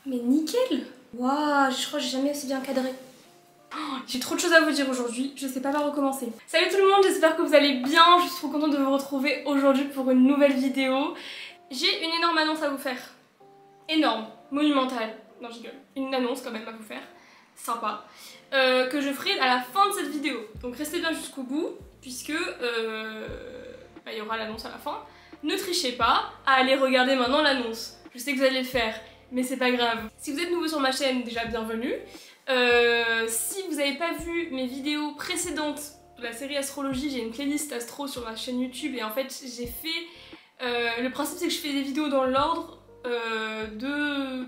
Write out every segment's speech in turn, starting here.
Mais nickel! Waouh, je crois que j'ai jamais aussi bien cadré. Oh, j'ai trop de choses à vous dire aujourd'hui, je sais pas par où recommencer. Salut tout le monde, j'espère que vous allez bien, je suis trop contente de vous retrouver aujourd'hui pour une nouvelle vidéo. J'ai une énorme annonce à vous faire. Énorme, monumentale. Non, je rigole. Une annonce quand même à vous faire. Sympa. Que je ferai à la fin de cette vidéo. Donc restez bien jusqu'au bout, puisque il y aura l'annonce à la fin. Ne trichez pas à aller regarder maintenant l'annonce. Je sais que vous allez le faire, mais c'est pas grave. Si vous êtes nouveau sur ma chaîne, déjà bienvenue. Si vous n'avez pas vu mes vidéos précédentes de la série Astrologie, j'ai une playlist astro sur ma chaîne YouTube et en fait j'ai fait... le principe c'est que je fais des vidéos dans l'ordre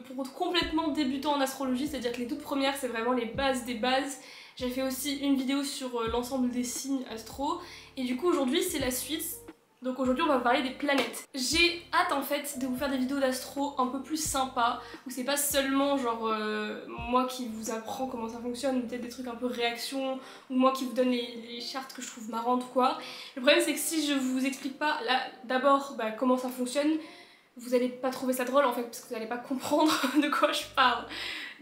pour complètement débutants en astrologie, c'est-à-dire que les toutes premières c'est vraiment les bases des bases. J'ai fait aussi une vidéo sur l'ensemble des signes astro et du coup aujourd'hui c'est la suite. Donc aujourd'hui on va vous parler des planètes. J'ai hâte en fait de vous faire des vidéos d'astro un peu plus sympas, où c'est pas seulement genre moi qui vous apprends comment ça fonctionne, peut-être des trucs un peu réaction, ou moi qui vous donne les chartes que je trouve marrantes ou quoi. Le problème c'est que si je vous explique pas là d'abord comment ça fonctionne, vous allez pas trouver ça drôle en fait, parce que vous allez pas comprendre de quoi je parle.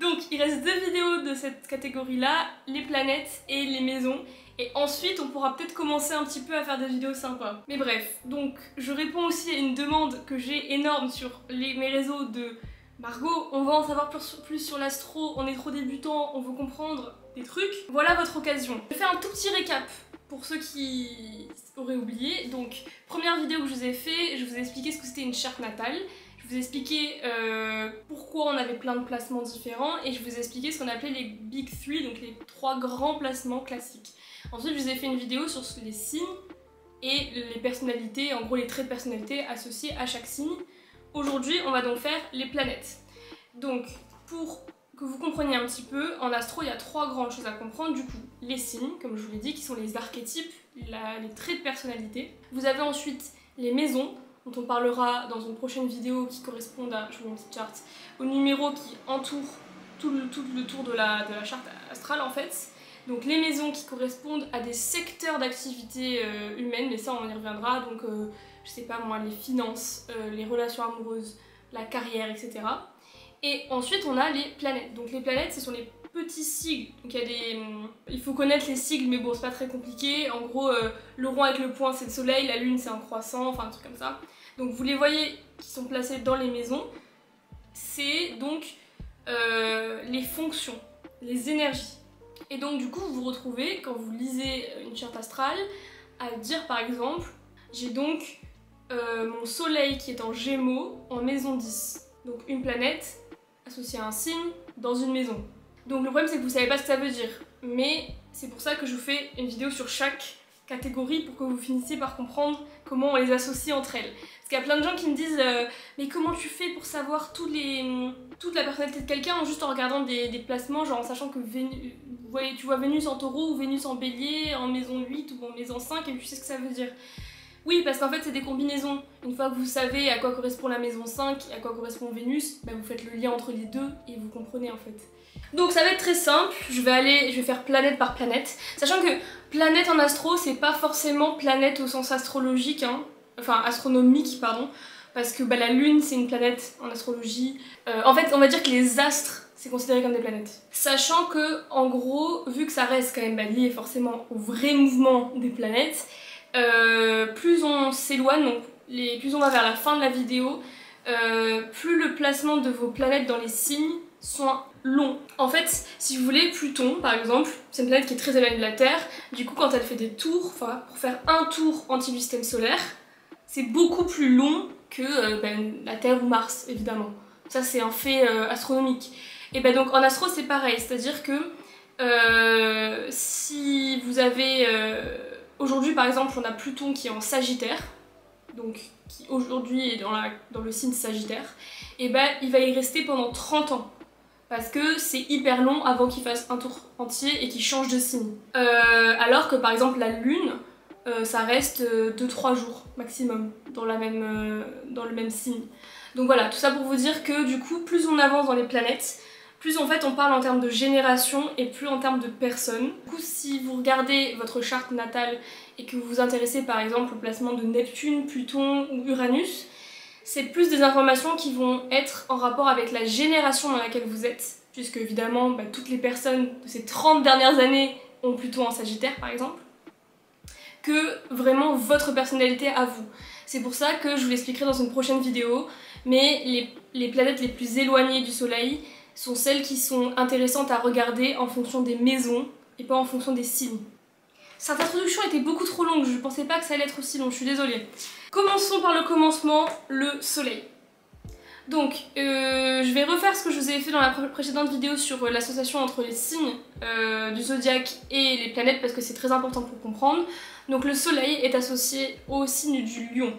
Donc il reste deux vidéos de cette catégorie là, les planètes et les maisons. Et ensuite, on pourra peut-être commencer un petit peu à faire des vidéos sympas. Mais bref, donc je réponds aussi à une demande que j'ai énorme sur mes réseaux de Margot, on va en savoir plus sur l'astro, on est trop débutants, on veut comprendre des trucs. Voilà votre occasion. Je vais faire un tout petit récap pour ceux qui auraient oublié. Donc, première vidéo que je vous ai fait, je vous ai expliqué ce que c'était une charte natale. Je vous ai expliqué pourquoi on avait plein de placements différents et je vous ai expliqué ce qu'on appelait les Big Three, donc les 3 grands placements classiques. Ensuite, je vous ai fait une vidéo sur les signes et les personnalités, en gros les traits de personnalité associés à chaque signe. Aujourd'hui, on va donc faire les planètes. Donc, pour que vous compreniez un petit peu, en astro, il y a 3 grandes choses à comprendre. Du coup, les signes, comme je vous l'ai dit, qui sont les archétypes, les traits de personnalité. Vous avez ensuite les maisons, dont on parlera dans une prochaine vidéo qui correspondent à, je vous mets une petite charte, au numéro qui entoure tout le tour de la charte astrale en fait. Donc les maisons qui correspondent à des secteurs d'activité humaines, mais ça on y reviendra, donc je sais pas moi, les finances, les relations amoureuses, la carrière, etc. Et ensuite on a les planètes. Donc les planètes ce sont les petits sigles, donc il y a des... il faut connaître les sigles mais bon c'est pas très compliqué. En gros le rond avec le point c'est le soleil, la lune c'est un croissant, enfin un truc comme ça. Donc vous les voyez qui sont placés dans les maisons, c'est donc les fonctions, les énergies. Et donc du coup vous vous retrouvez, quand vous lisez une charte astrale, à dire par exemple, j'ai donc mon soleil qui est en Gémeaux en maison 10. Donc une planète associée à un signe dans une maison. Donc le problème c'est que vous savez pas ce que ça veut dire, mais c'est pour ça que je vous fais une vidéo sur chaque catégorie pour que vous finissiez par comprendre comment on les associe entre elles. Parce qu'il y a plein de gens qui me disent mais comment tu fais pour savoir toute la personnalité de quelqu'un juste en regardant des placements, genre en sachant que tu vois Vénus en taureau ou Vénus en bélier, en maison 8 ou en maison 5 et tu sais ce que ça veut dire. Oui, parce qu'en fait c'est des combinaisons. Une fois que vous savez à quoi correspond la maison 5 et à quoi correspond Vénus, vous faites le lien entre les deux et vous comprenez en fait. Donc ça va être très simple, je vais faire planète par planète. Sachant que planète en astro, c'est pas forcément planète au sens astrologique, hein. Enfin astronomique, pardon. Parce que la lune c'est une planète en astrologie. En fait on va dire que les astres c'est considéré comme des planètes. Sachant que en gros, vu que ça reste quand même lié forcément au vrai mouvement des planètes, plus on s'éloigne, donc plus on va vers la fin de la vidéo, plus le placement de vos planètes dans les signes sont longs. En fait, si vous voulez, Pluton par exemple, c'est une planète qui est très éloignée de la Terre, du coup quand elle fait des tours, enfin pour faire un tour anti du système solaire, c'est beaucoup plus long que la Terre ou Mars évidemment. Ça c'est un fait astronomique. Et donc en astro c'est pareil, c'est-à-dire que si vous avez... aujourd'hui par exemple on a Pluton qui est en Sagittaire, donc qui aujourd'hui est dans le signe Sagittaire, et il va y rester pendant 30 ans. Parce que c'est hyper long avant qu'il fasse un tour entier et qu'il change de signe. Alors que par exemple la Lune, ça reste 2-3 jours maximum dans le même signe. Donc voilà, tout ça pour vous dire que du coup, plus on avance dans les planètes, plus en fait on parle en termes de génération et plus en termes de personnes. Du coup, si vous regardez votre charte natale et que vous vous intéressez par exemple au placement de Neptune, Pluton ou Uranus, C'est plus des informations qui vont être en rapport avec la génération dans laquelle vous êtes, puisque évidemment toutes les personnes de ces 30 dernières années ont plutôt un Sagittaire par exemple, que vraiment votre personnalité à vous. C'est pour ça que je vous l'expliquerai dans une prochaine vidéo, mais les planètes les plus éloignées du Soleil sont celles qui sont intéressantes à regarder en fonction des maisons et pas en fonction des signes. Cette introduction était beaucoup trop longue, je ne pensais pas que ça allait être aussi long, je suis désolée. Commençons par le commencement, le Soleil. Donc, je vais refaire ce que je vous ai fait dans la précédente vidéo sur l'association entre les signes du zodiaque et les planètes parce que c'est très important pour comprendre. Donc le Soleil est associé au signe du Lion.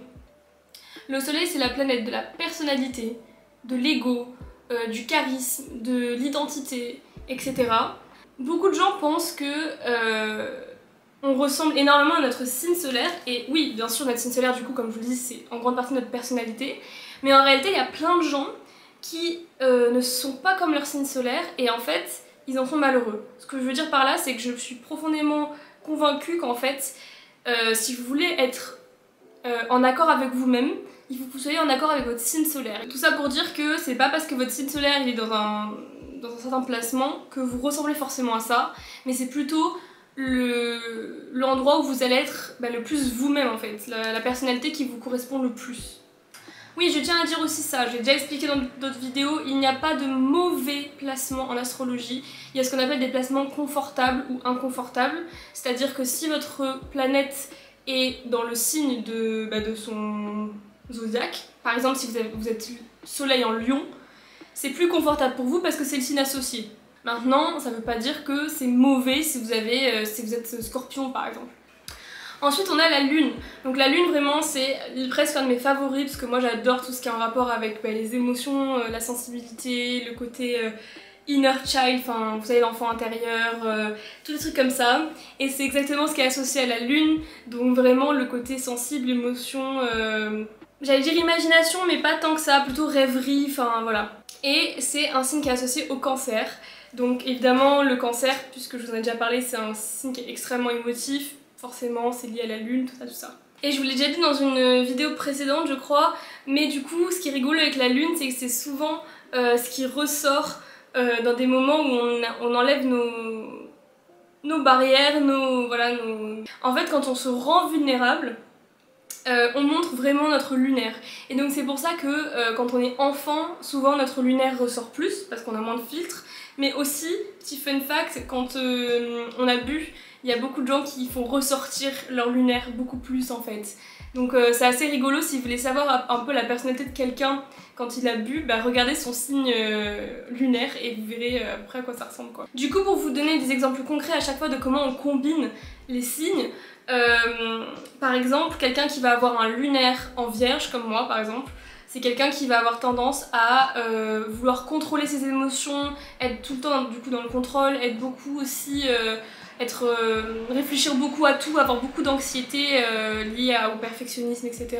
Le Soleil c'est la planète de la personnalité, de l'ego, du charisme, de l'identité, etc. Beaucoup de gens pensent que on ressemble énormément à notre signe solaire, et oui, bien sûr, notre signe solaire, du coup, comme je vous le dis, c'est en grande partie notre personnalité, mais en réalité, il y a plein de gens qui ne sont pas comme leur signe solaire, et en fait, ils en sont malheureux. Ce que je veux dire par là, c'est que je suis profondément convaincue qu'en fait, si vous voulez être en accord avec vous-même, il faut que vous soyez en accord avec votre signe solaire. Tout ça pour dire que c'est pas parce que votre signe solaire il est dans un certain placement que vous ressemblez forcément à ça, mais c'est plutôt l'endroit où vous allez être le plus vous-même en fait, la personnalité qui vous correspond le plus. Oui, je tiens à dire aussi ça, j'ai déjà expliqué dans d'autres vidéos, il n'y a pas de mauvais placement en astrologie, il y a ce qu'on appelle des placements confortables ou inconfortables, c'est-à-dire que si votre planète est dans le signe de son zodiaque, par exemple si vous êtes Soleil en Lion, c'est plus confortable pour vous parce que c'est le signe associé. Maintenant, ça ne veut pas dire que c'est mauvais si vous êtes Scorpion par exemple. Ensuite on a la Lune. Donc la Lune vraiment c'est presque un de mes favoris parce que moi j'adore tout ce qui est en rapport avec les émotions, la sensibilité, le côté inner child, enfin vous savez l'enfant intérieur, tous les trucs comme ça. Et c'est exactement ce qui est associé à la Lune, donc vraiment le côté sensible, émotion, j'allais dire imagination mais pas tant que ça, plutôt rêverie, enfin voilà. Et c'est un signe qui est associé au Cancer. Donc évidemment le Cancer, puisque je vous en ai déjà parlé, c'est un signe qui est extrêmement émotif. Forcément, c'est lié à la Lune, tout ça. Et je vous l'ai déjà dit dans une vidéo précédente, je crois, mais du coup, ce qui est rigolo avec la Lune, c'est que c'est souvent ce qui ressort dans des moments où on enlève nos barrières, En fait, quand on se rend vulnérable, on montre vraiment notre lunaire. Et donc c'est pour ça que quand on est enfant, souvent notre lunaire ressort plus, parce qu'on a moins de filtres. Mais aussi, petit fun fact, quand on a bu, il y a beaucoup de gens qui font ressortir leur lunaire beaucoup plus en fait. Donc c'est assez rigolo, si vous voulez savoir un peu la personnalité de quelqu'un quand il a bu, regardez son signe lunaire et vous verrez après à quoi ça ressemble quoi. Du coup pour vous donner des exemples concrets à chaque fois de comment on combine les signes, par exemple quelqu'un qui va avoir un lunaire en Vierge comme moi par exemple, c'est quelqu'un qui va avoir tendance à vouloir contrôler ses émotions, être tout le temps du coup dans le contrôle, être beaucoup aussi... réfléchir beaucoup à tout, avoir beaucoup d'anxiété liée au perfectionnisme, etc.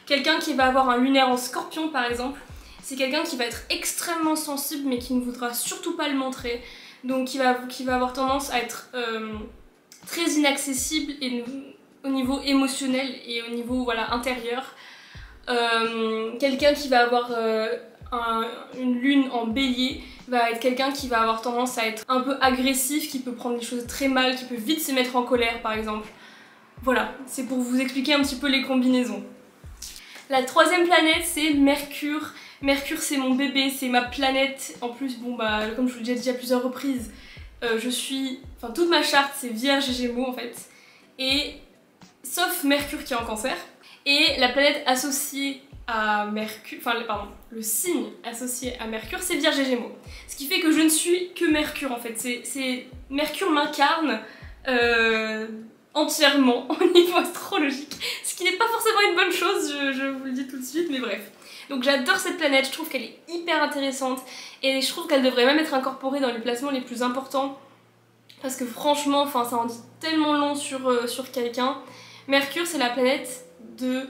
Quelqu'un qui va avoir un lunaire en Scorpion par exemple, c'est quelqu'un qui va être extrêmement sensible mais qui ne voudra surtout pas le montrer, donc qui va avoir tendance à être très inaccessible et, au niveau émotionnel et au niveau intérieur. Quelqu'un qui va avoir une lune en Bélier va être quelqu'un qui va avoir tendance à être un peu agressif, qui peut prendre les choses très mal, qui peut vite se mettre en colère par exemple. Voilà, c'est pour vous expliquer un petit peu les combinaisons. La troisième planète c'est Mercure. Mercure c'est mon bébé, c'est ma planète. En plus comme je vous l'ai déjà dit à plusieurs reprises, toute ma charte c'est Vierge et Gémeaux en fait. Et sauf Mercure qui est en Cancer. Et la planète associée à Mercure, le signe associé à Mercure, c'est Vierge et Gémeaux. Ce qui fait que je ne suis que Mercure en fait. Mercure m'incarne entièrement au niveau astrologique. Ce qui n'est pas forcément une bonne chose, je vous le dis tout de suite, mais bref. Donc j'adore cette planète, je trouve qu'elle est hyper intéressante et je trouve qu'elle devrait même être incorporée dans les placements les plus importants. Parce que franchement, ça en dit tellement long sur quelqu'un. Mercure, c'est la planète de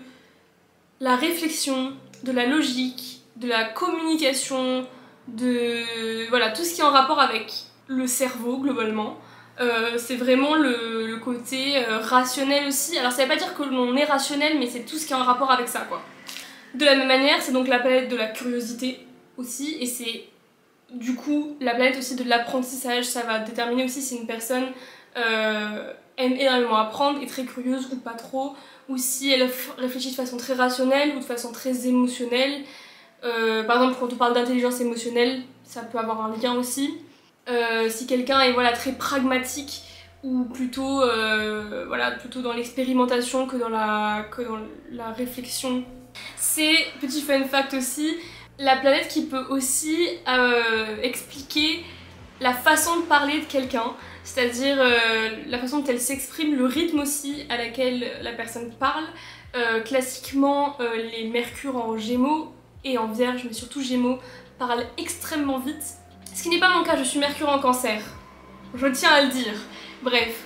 la réflexion, de la logique, de la communication, de tout ce qui est en rapport avec le cerveau globalement. C'est vraiment le côté rationnel aussi. Alors ça veut pas dire que l'on est rationnel, mais c'est tout ce qui est en rapport avec ça quoi. De la même manière, c'est donc la planète de la curiosité aussi, et c'est du coup la planète aussi de l'apprentissage. Ça va déterminer aussi si une personne aime énormément apprendre, est très curieuse ou pas trop, ou si elle réfléchit de façon très rationnelle ou de façon très émotionnelle. Par exemple, quand on parle d'intelligence émotionnelle, ça peut avoir un lien aussi. Si quelqu'un est voilà, très pragmatique ou plutôt, plutôt dans l'expérimentation que dans la réflexion. C'est, petit fun fact aussi, la planète qui peut aussi expliquer la façon de parler de quelqu'un, c'est-à-dire la façon dont elle s'exprime, le rythme aussi à laquelle la personne parle. Classiquement, les Mercure en Gémeaux et en Vierge, mais surtout Gémeaux, parlent extrêmement vite. Ce qui n'est pas mon cas, je suis Mercure en Cancer. Je tiens à le dire. Bref.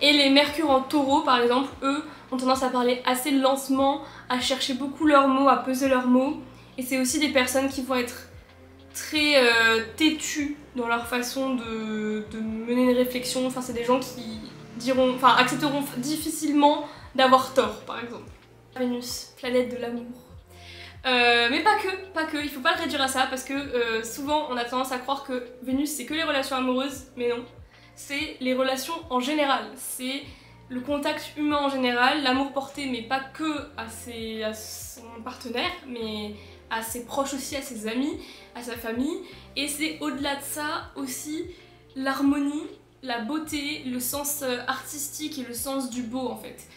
Et les Mercure en Taureau, par exemple, eux, ont tendance à parler assez lentement, à chercher beaucoup leurs mots, à peser leurs mots. Et c'est aussi des personnes qui vont être très têtues dans leur façon de mener une réflexion. Enfin, c'est des gens qui accepteront difficilement d'avoir tort, par exemple. Vénus, planète de l'amour. Mais pas que, il faut pas le réduire à ça parce que souvent on a tendance à croire que Vénus c'est que les relations amoureuses, mais non. C'est les relations en général, c'est le contact humain en général, l'amour porté mais pas que à son partenaire, mais à ses proches aussi, à ses amis, à sa famille. Et c'est au-delà de ça aussi l'harmonie, la beauté, le sens artistique et le sens du beau en fait.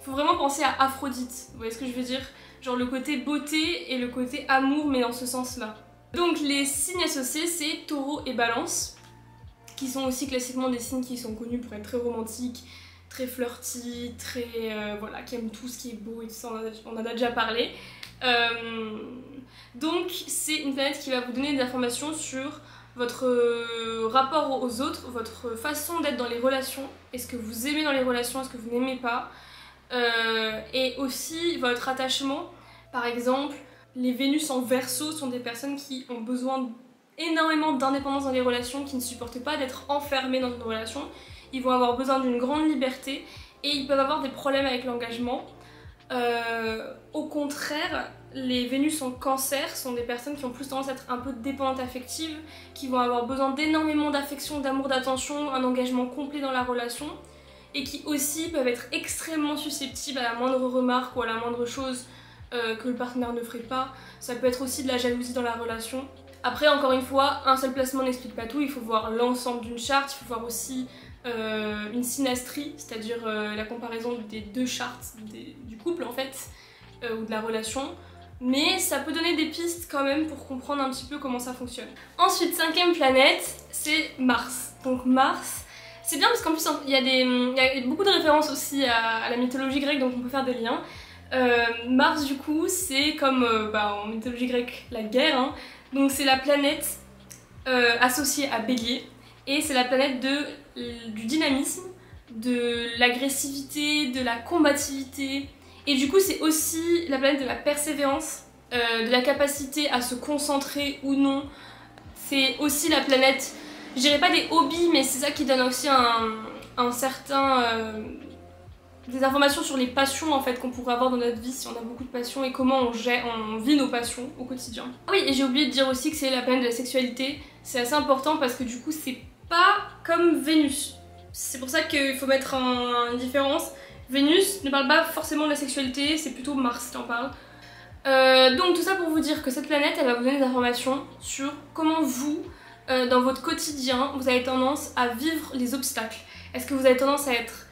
Faut vraiment penser à Aphrodite, vous voyez ce que je veux dire? Genre le côté beauté et le côté amour, mais dans ce sens-là. Donc les signes associés, c'est Taureau et Balance, qui sont aussi classiquement des signes qui sont connus pour être très romantiques, très flirty, très qui aiment tout ce qui est beau et tout ça, on en a déjà parlé. Donc c'est une planète qui va vous donner des informations sur votre rapport aux autres, votre façon d'être dans les relations, est-ce que vous aimez dans les relations, est-ce que vous n'aimez pas, et aussi votre attachement. Par exemple, les Vénus en Verseau sont des personnes qui ont besoin énormément d'indépendance dans les relations, qui ne supportent pas d'être enfermées dans une relation. Ils vont avoir besoin d'une grande liberté et ils peuvent avoir des problèmes avec l'engagement. Au contraire, les Vénus en Cancer sont des personnes qui ont plus tendance à être un peu dépendantes affectives, qui vont avoir besoin d'énormément d'affection, d'amour, d'attention, un engagement complet dans la relation, et qui aussi peuvent être extrêmement susceptibles à la moindre remarque ou à la moindre chose que le partenaire ne ferait pas. Ça peut être aussi de la jalousie dans la relation. Après, encore une fois, un seul placement n'explique pas tout, il faut voir l'ensemble d'une charte, il faut voir aussi une synastrie, c'est-à-dire la comparaison des deux chartes du couple en fait, ou de la relation. Mais ça peut donner des pistes quand même pour comprendre un petit peu comment ça fonctionne. Ensuite, cinquième planète, c'est Mars. Donc Mars, c'est bien parce qu'en plus il y a beaucoup de références aussi à la mythologie grecque, donc on peut faire des liens. Mars du coup c'est comme en mythologie grecque la guerre, hein. Donc c'est la planète associée à Bélier et c'est la planète du dynamisme, de l'agressivité, de la combativité, et du coup c'est aussi la planète de la persévérance, de la capacité à se concentrer ou non. C'est aussi la planète, je dirais pas des hobbies, mais c'est ça qui donne aussi un certain des informations sur les passions en fait qu'on pourrait avoir dans notre vie si on a beaucoup de passions et comment on vit nos passions au quotidien. Ah oui, et j'ai oublié de dire aussi que c'est la planète de la sexualité. C'est assez important parce que du coup c'est pas comme Vénus. C'est pour ça qu'il faut mettre une différence. Vénus ne parle pas forcément de la sexualité, c'est plutôt Mars qui en parle. Donc tout ça pour vous dire que cette planète elle va vous donner des informations sur comment vous, dans votre quotidien, vous avez tendance à vivre les obstacles. Est-ce que vous avez tendance à être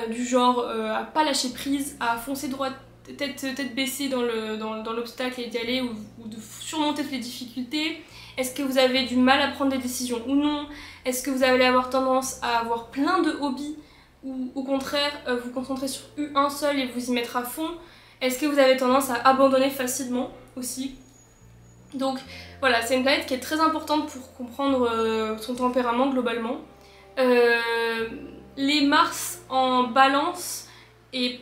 du genre à pas lâcher prise, à foncer droit, tête baissée dans l'obstacle et d'y aller, ou de surmonter toutes les difficultés? Est-ce que vous avez du mal à prendre des décisions ou non? Est-ce que vous allez avoir tendance à avoir plein de hobbies ou au contraire vous concentrer sur un seul et vous y mettre à fond? Est-ce que vous avez tendance à abandonner facilement aussi? Donc voilà, c'est une planète qui est très importante pour comprendre son tempérament globalement. Les Mars en Balance et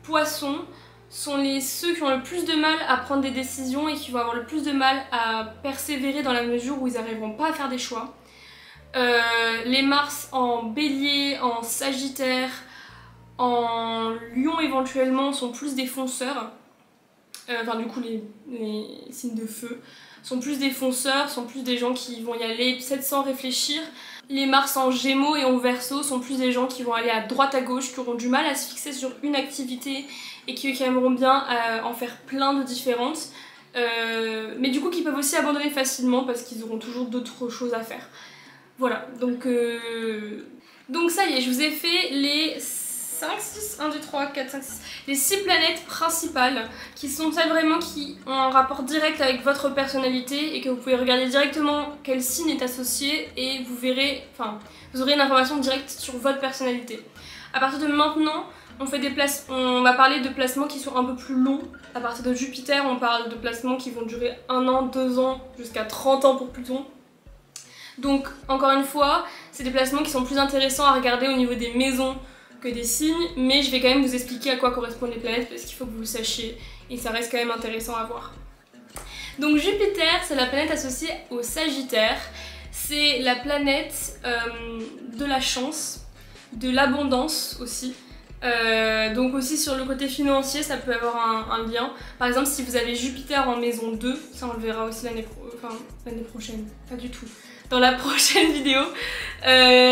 Poisson sont ceux qui ont le plus de mal à prendre des décisions et qui vont avoir le plus de mal à persévérer dans la mesure où ils n'arriveront pas à faire des choix. Les Mars en Bélier, en Sagittaire, en lion éventuellement sont plus des fonceurs. Enfin du coup les signes de feu sont plus des fonceurs, sont plus des gens qui vont y aller peut-être sans réfléchir. Les Mars en Gémeaux et en Verseau sont plus des gens qui vont aller à droite à gauche, qui auront du mal à se fixer sur une activité et qui aimeront bien en faire plein de différentes. Mais du coup qui peuvent aussi abandonner facilement parce qu'ils auront toujours d'autres choses à faire. Voilà, donc ça y est, je vous ai fait les 5, 6, 1, 2, 3, 4, 5, 6, les 6 planètes principales qui sont celles vraiment qui ont un rapport direct avec votre personnalité et que vous pouvez regarder directement quel signe est associé et vous verrez, enfin, vous aurez une information directe sur votre personnalité. À partir de maintenant, on va parler de placements qui sont un peu plus longs. À partir de Jupiter, on parle de placements qui vont durer 1 an, 2 ans, jusqu'à 30 ans pour Pluton. Donc, encore une fois, c'est des placements qui sont plus intéressants à regarder au niveau des maisons que des signes, mais je vais quand même vous expliquer à quoi correspondent les planètes parce qu'il faut que vous le sachiez et ça reste quand même intéressant à voir. Donc Jupiter, c'est la planète associée au Sagittaire. C'est la planète de la chance, de l'abondance aussi. Donc aussi sur le côté financier, ça peut avoir un lien. Par exemple, si vous avez Jupiter en maison 2, ça on le verra aussi l'année prochaine, pas du tout. Dans la prochaine vidéo,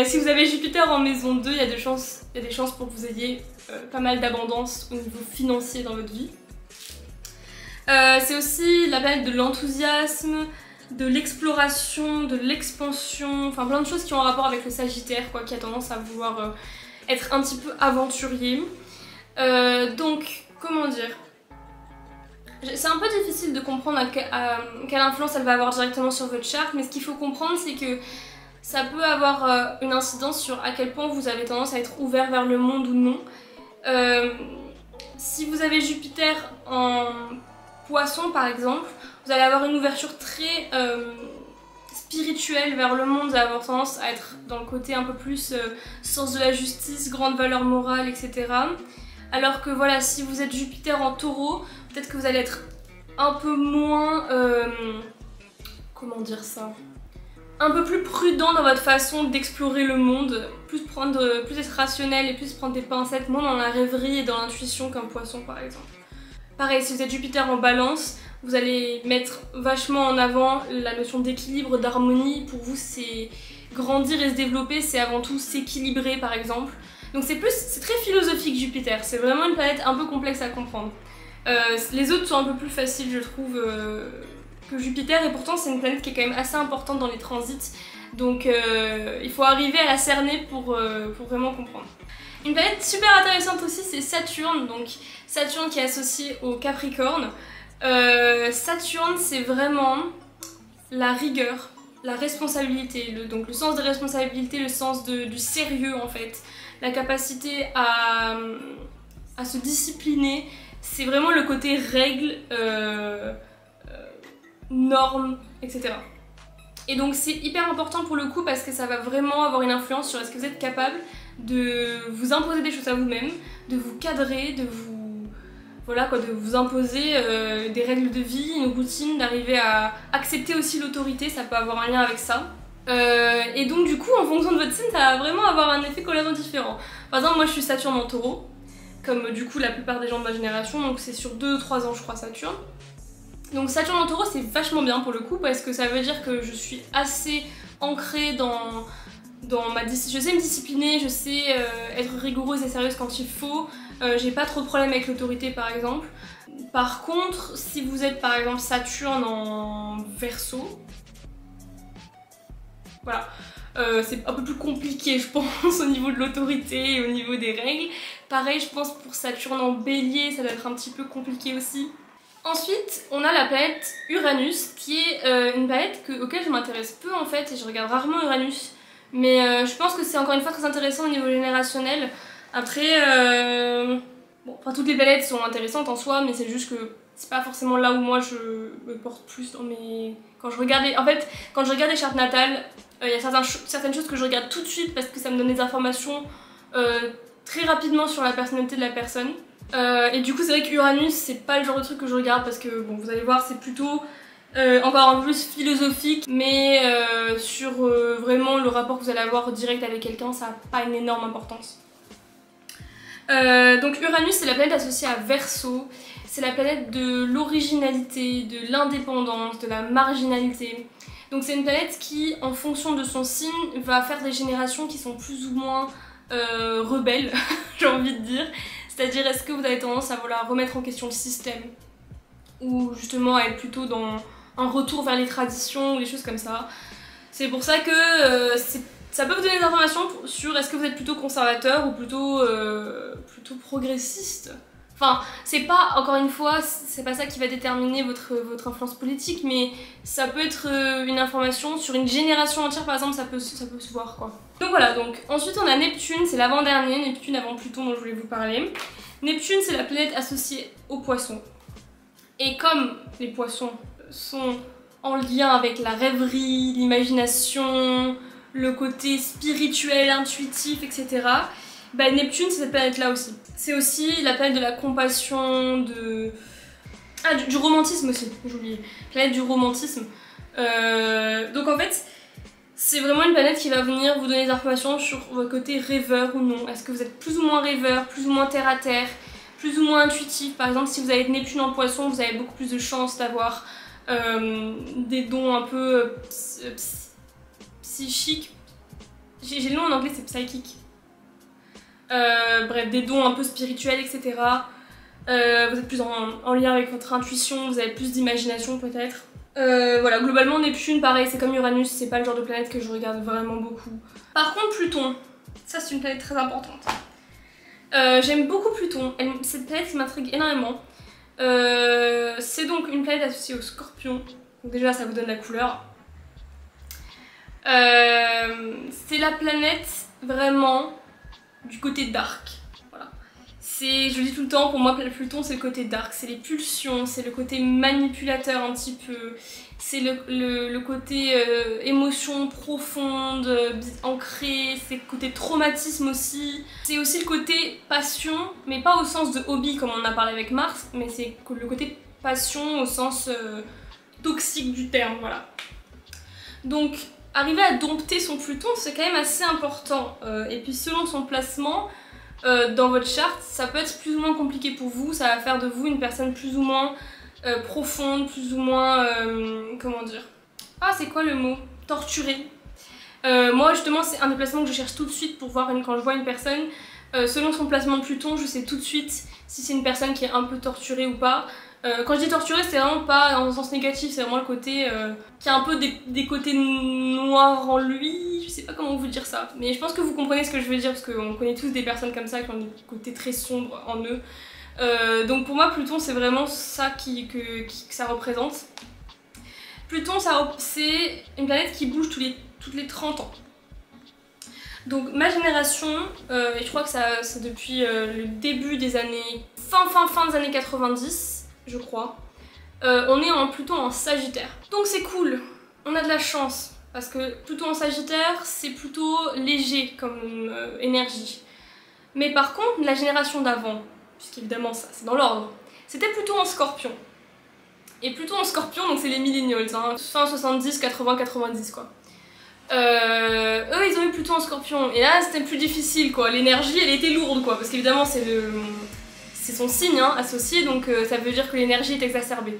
si vous avez Jupiter en maison 2, il y a des chances pour que vous ayez pas mal d'abondance au niveau financier dans votre vie. C'est aussi la planète de l'enthousiasme, de l'exploration, de l'expansion, enfin plein de choses qui ont un rapport avec le Sagittaire, quoi, qui a tendance à vouloir être un petit peu aventurier. Donc, comment dire ? C'est un peu difficile de comprendre quelle influence elle va avoir directement sur votre charte, mais ce qu'il faut comprendre, c'est que ça peut avoir une incidence sur à quel point vous avez tendance à être ouvert vers le monde ou non. Si vous avez Jupiter en Poisson par exemple, vous allez avoir une ouverture très spirituelle vers le monde, vous allez avoir tendance à être dans le côté un peu plus sens de la justice, grande valeur morale, etc. Alors que voilà, si vous êtes Jupiter en Taureau, peut-être que vous allez être un peu moins... comment dire ça ? Un peu plus prudent dans votre façon d'explorer le monde, plus être rationnel et plus prendre des pincettes, moins dans la rêverie et dans l'intuition qu'un Poisson par exemple. Pareil, si vous êtes Jupiter en Balance, vous allez mettre vachement en avant la notion d'équilibre, d'harmonie. Pour vous, c'est grandir et se développer, c'est avant tout s'équilibrer par exemple. Donc c'est très philosophique Jupiter, c'est vraiment une planète un peu complexe à comprendre. Les autres sont un peu plus faciles je trouve que Jupiter et pourtant c'est une planète qui est quand même assez importante dans les transits. Donc il faut arriver à la cerner pour vraiment comprendre. Une planète super intéressante aussi c'est Saturne, donc Saturne qui est associé au Capricorne. Saturne c'est vraiment la rigueur, la responsabilité, donc le sens des responsabilités, le sens du sérieux en fait. La capacité à se discipliner, c'est vraiment le côté règles, normes, etc. Et donc c'est hyper important pour le coup parce que ça va vraiment avoir une influence sur est-ce que vous êtes capable de vous imposer des choses à vous-même, de vous cadrer, de vous imposer des règles de vie, une routine, d'arriver à accepter aussi l'autorité, ça peut avoir un lien avec ça. Et donc du coup en fonction de votre signe ça va vraiment avoir un effet complètement différent. Par exemple moi je suis Saturne en Taureau, comme du coup la plupart des gens de ma génération, donc c'est sur 2-3 ans je crois Saturne. Donc Saturne en Taureau c'est vachement bien pour le coup parce que ça veut dire que je suis assez ancrée dans je sais me discipliner, je sais être rigoureuse et sérieuse quand il faut, j'ai pas trop de problèmes avec l'autorité par exemple. Par contre si vous êtes par exemple Saturne en Verseau, voilà, c'est un peu plus compliqué je pense au niveau de l'autorité et au niveau des règles. Pareil je pense pour Saturne en Bélier ça doit être un petit peu compliqué aussi. Ensuite on a la planète Uranus qui est une planète auquel je m'intéresse peu en fait et je regarde rarement Uranus. Mais je pense que c'est encore une fois très intéressant au niveau générationnel. Après, toutes les planètes sont intéressantes en soi mais c'est juste que c'est pas forcément là où moi je me porte plus dans mes... Quand je regarde les chartes natales, il y a certaines choses que je regarde tout de suite parce que ça me donne des informations très rapidement sur la personnalité de la personne. Et du coup c'est vrai que Uranus c'est pas le genre de truc que je regarde parce que bon vous allez voir c'est plutôt encore un peu plus philosophique mais sur vraiment le rapport que vous allez avoir direct avec quelqu'un ça n'a pas une énorme importance. Donc Uranus, c'est la planète associée à Verseau. C'est la planète de l'originalité, de l'indépendance, de la marginalité. Donc c'est une planète qui, en fonction de son signe, va faire des générations qui sont plus ou moins rebelles, j'ai envie de dire. C'est-à-dire, est-ce que vous avez tendance à vouloir remettre en question le système, ou justement à être plutôt dans un retour vers les traditions ou des choses comme ça. C'est pour ça que ça peut vous donner des informations sur est-ce que vous êtes plutôt conservateur ou plutôt progressiste. Enfin, c'est pas, encore une fois, c'est pas ça qui va déterminer votre influence politique, mais ça peut être une information sur une génération entière, par exemple, ça peut se voir, quoi. Donc voilà, donc ensuite on a Neptune, c'est l'avant-dernier, Neptune avant Pluton dont je voulais vous parler. Neptune, c'est la planète associée aux poissons. Et comme les poissons sont en lien avec la rêverie, l'imagination, le côté spirituel, intuitif, etc., bah Neptune, c'est cette planète-là aussi. C'est aussi la planète de la compassion, du romantisme aussi, j'ai oublié. Planète du romantisme. Donc en fait, c'est vraiment une planète qui va venir vous donner des informations sur votre côté rêveur ou non. Est-ce que vous êtes plus ou moins rêveur, plus ou moins terre à terre, plus ou moins intuitif. Par exemple, si vous avez Neptune en poisson, vous avez beaucoup plus de chances d'avoir des dons un peu psychiques. J'ai le nom en anglais, c'est psychique. Bref, des dons un peu spirituels, etc. Vous êtes plus en lien avec votre intuition, vous avez plus d'imagination peut-être. Voilà, globalement Neptune, pareil, c'est comme Uranus, c'est pas le genre de planète que je regarde vraiment beaucoup. Par contre, Pluton, ça c'est une planète très importante. J'aime beaucoup Pluton, c'est une planète qui m'intrigue énormément. C'est donc une planète associée au Scorpion, donc déjà ça vous donne la couleur. C'est la planète vraiment du côté dark. Voilà. Je le dis tout le temps, pour moi Pluton c'est le côté dark, c'est les pulsions, c'est le côté manipulateur un petit peu, c'est le côté émotion profonde, ancrée, c'est le côté traumatisme aussi. C'est aussi le côté passion, mais pas au sens de hobby comme on a parlé avec Mars, mais c'est le côté passion au sens toxique du terme, voilà. Donc arriver à dompter son Pluton, c'est quand même assez important. Et puis selon son placement dans votre charte, ça peut être plus ou moins compliqué pour vous. Ça va faire de vous une personne plus ou moins profonde, plus ou moins... comment dire? Ah, c'est quoi le mot? Torturée. Moi justement, c'est un des placements que je cherche tout de suite pour voir quand je vois une personne. Selon son placement de Pluton, je sais tout de suite si c'est une personne qui est un peu torturée ou pas. Quand je dis torturé, c'est vraiment pas dans un sens négatif, c'est vraiment le côté qui a un peu des côtés noirs en lui, je sais pas comment vous dire ça, mais je pense que vous comprenez ce que je veux dire parce qu'on connaît tous des personnes comme ça qui ont des côtés très sombres en eux. Donc pour moi Pluton c'est vraiment ça que ça représente. Pluton c'est une planète qui bouge toutes les 30 ans. Donc ma génération, et je crois que c'est depuis le début des années, fin des années 90, je crois, on est plutôt en Sagittaire. Donc c'est cool, on a de la chance, parce que Pluton en Sagittaire, c'est plutôt léger comme énergie. Mais par contre, la génération d'avant, puisqu'évidemment ça c'est dans l'ordre, c'était plutôt en Scorpion. Et Pluton en Scorpion, donc c'est les millennials, hein, fin 70, 80, 90 quoi. Eux ils ont eu Pluton en Scorpion, et là c'était plus difficile quoi, l'énergie elle était lourde quoi, parce qu'évidemment c'est son signe hein, associé, donc ça veut dire que l'énergie est exacerbée.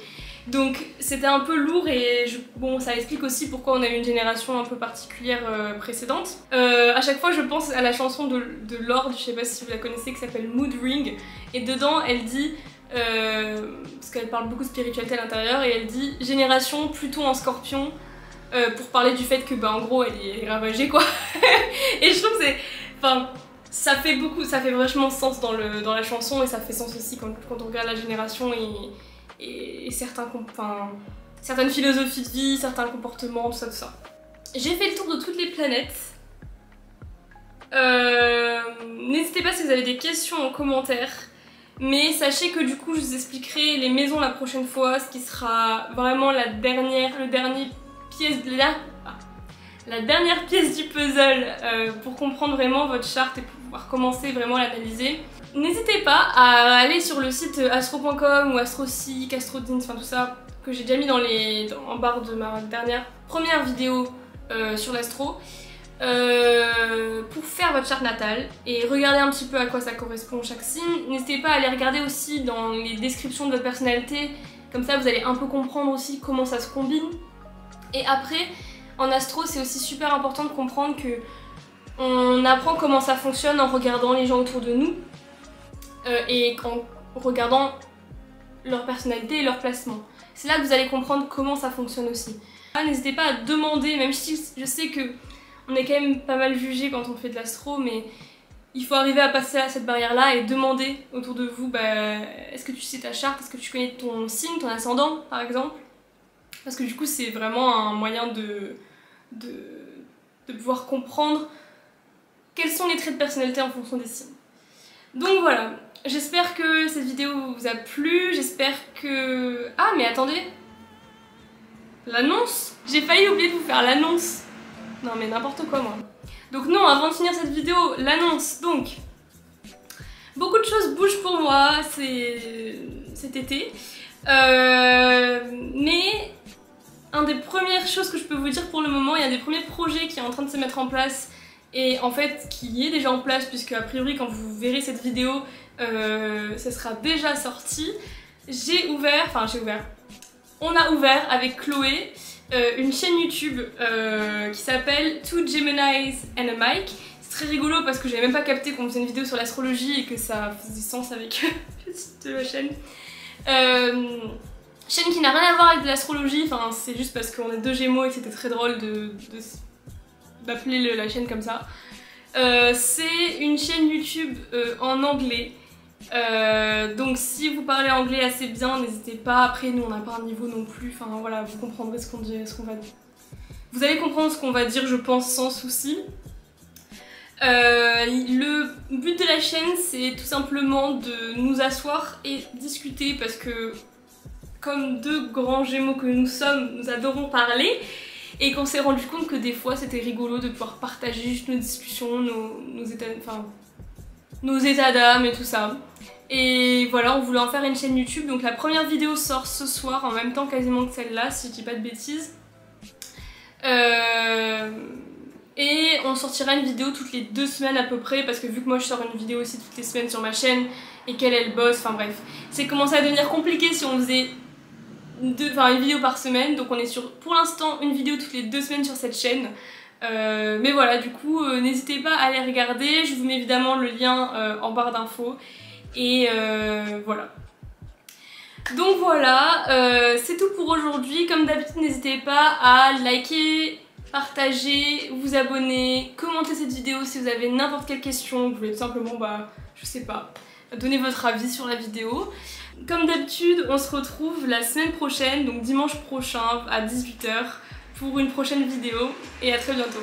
Donc c'était un peu lourd et bon, ça explique aussi pourquoi on a eu une génération un peu particulière précédente. À chaque fois je pense à la chanson de Lorde, je sais pas si vous la connaissez, qui s'appelle Mood Ring, et dedans elle dit, parce qu'elle parle beaucoup de spiritualité à l'intérieur, et elle dit génération Pluton en Scorpion, pour parler du fait que bah en gros elle est ravagée quoi. Et je trouve que c'est... Enfin, ça fait vachement sens dans la chanson, et ça fait sens aussi quand on regarde la génération et certaines philosophies de vie, certains comportements, tout ça. J'ai fait le tour de toutes les planètes. N'hésitez pas si vous avez des questions en commentaire. Mais sachez que du coup je vous expliquerai les maisons la prochaine fois, ce qui sera vraiment la dernière pièce du puzzle pour comprendre vraiment votre charte et pouvoir commencer vraiment à l'analyser. N'hésitez pas à aller sur le site astro.com ou AstroSeek, AstroDins, enfin tout ça, que j'ai déjà mis en barre de ma première vidéo sur l'astro. pour faire votre charte natale et regarder un petit peu à quoi ça correspond chaque signe. N'hésitez pas à aller regarder aussi dans les descriptions de votre personnalité, comme ça vous allez un peu comprendre aussi comment ça se combine. Et après, en astro, c'est aussi super important de comprendre que on apprend comment ça fonctionne en regardant les gens autour de nous et en regardant leur personnalité et leur placement. C'est là que vous allez comprendre comment ça fonctionne aussi. N'hésitez pas à demander, même si je sais que on est quand même pas mal jugé quand on fait de l'astro, mais il faut arriver à passer à cette barrière-là et demander autour de vous, est-ce que tu sais ta charte, est-ce que tu connais ton signe, ton ascendant par exemple? Parce que du coup c'est vraiment un moyen de pouvoir comprendre quels sont les traits de personnalité en fonction des signes. Donc voilà, j'espère que cette vidéo vous a plu, j'espère que... Ah mais attendez, l'annonce! J'ai failli oublier de vous faire l'annonce. Non mais n'importe quoi moi. Donc non, avant de finir cette vidéo, l'annonce. Donc, beaucoup de choses bougent pour moi cet été. Mais une des premières choses que je peux vous dire pour le moment, il y a des premiers projets qui sont en train de se mettre en place et en fait qui est déjà en place puisque a priori quand vous verrez cette vidéo, ça sera déjà sorti. On a ouvert avec Chloé une chaîne YouTube qui s'appelle Two Geminis and a Mic. C'est très rigolo parce que j'avais même pas capté qu'on faisait une vidéo sur l'astrologie et que ça faisait sens avec le titre de la chaîne. Chaîne qui n'a rien à voir avec de l'astrologie, enfin c'est juste parce qu'on est deux gémeaux et que c'était très drôle d'appeler la chaîne comme ça. C'est une chaîne YouTube en anglais. Donc si vous parlez anglais assez bien, n'hésitez pas. Après nous on n'a pas un niveau non plus, enfin voilà, vous comprendrez ce qu'on va dire. Vous allez comprendre ce qu'on va dire je pense sans souci. Le but de la chaîne c'est tout simplement de nous asseoir et discuter parce que comme deux grands gémeaux que nous sommes, nous adorons parler et qu'on s'est rendu compte que des fois c'était rigolo de pouvoir partager juste nos discussions, nos états d'âme et tout ça. Et voilà, on voulait en faire une chaîne YouTube, donc la première vidéo sort ce soir en même temps quasiment que celle-là, si je dis pas de bêtises. Et on sortira une vidéo toutes les 2 semaines à peu près, parce que vu que moi je sors une vidéo aussi toutes les semaines sur ma chaîne, et qu'elle elle bosse, enfin bref. C'est commencé à devenir compliqué si on faisait une vidéo par semaine, donc on est sur pour l'instant une vidéo toutes les 2 semaines sur cette chaîne. Mais voilà, du coup, n'hésitez pas à aller regarder, je vous mets évidemment le lien en barre d'infos. Et voilà. Donc voilà, c'est tout pour aujourd'hui. Comme d'habitude, n'hésitez pas à liker, partager, vous abonner, commenter cette vidéo si vous avez n'importe quelle question. Vous voulez tout simplement, je sais pas, donner votre avis sur la vidéo. Comme d'habitude, on se retrouve la semaine prochaine, donc dimanche prochain à 18 h pour une prochaine vidéo. Et à très bientôt.